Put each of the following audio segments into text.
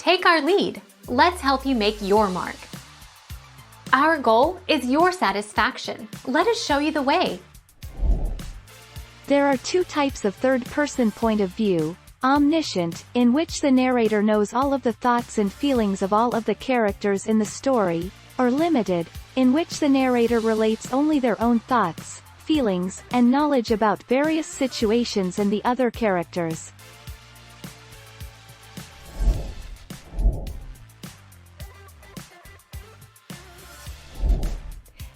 Take our lead. Let's help you make your mark. Our goal is your satisfaction. Let us show you the way. There are two types of third-person point of view: omniscient, in which the narrator knows all of the thoughts and feelings of all of the characters in the story, or limited, in which the narrator relates only their own thoughts, feelings, and knowledge about various situations and the other characters.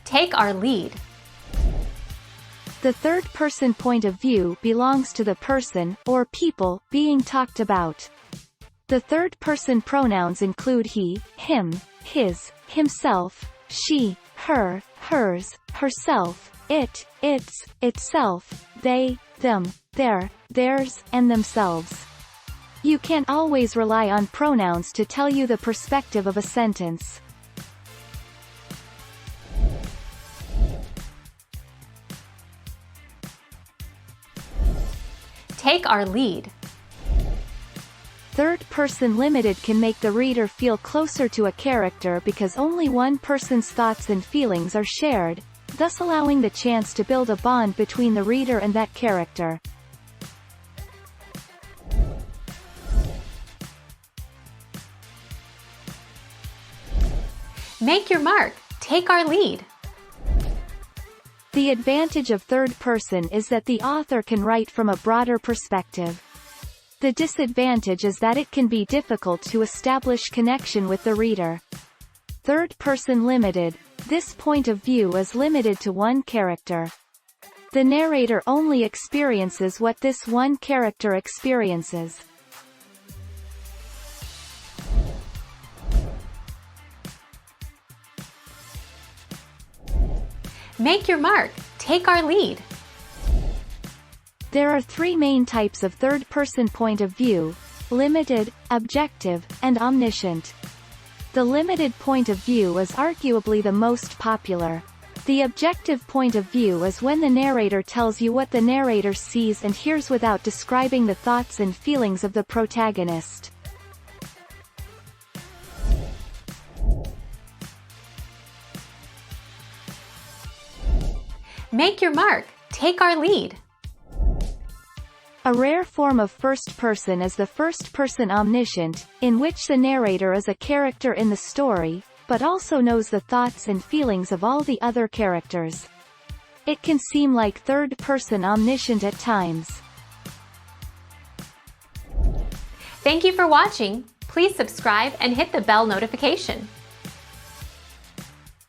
Take our lead. The third-person point of view belongs to the person, or people, being talked about. The third-person pronouns include he, him, his, himself, she, her, hers, herself, it, its, itself, they, them, their, theirs, and themselves. You can't always rely on pronouns to tell you the perspective of a sentence. Take our lead. Third-person limited can make the reader feel closer to a character because only one person's thoughts and feelings are shared, thus allowing the chance to build a bond between the reader and that character. Make your mark. Take our lead. The advantage of third person is that the author can write from a broader perspective. The disadvantage is that it can be difficult to establish connection with the reader. Third person limited, this point of view is limited to one character. The narrator only experiences what this one character experiences. Make your mark. Take our lead. There are three main types of third-person point of view: limited, objective, and omniscient. The limited point of view is arguably the most popular. The objective point of view is when the narrator tells you what the narrator sees and hears without describing the thoughts and feelings of the protagonist. Make your mark. Take our lead. A rare form of first person is the first-person omniscient, in which the narrator is a character in the story, but also knows the thoughts and feelings of all the other characters. It can seem like third-person omniscient at times. Thank you for watching. Please subscribe and hit the bell notification.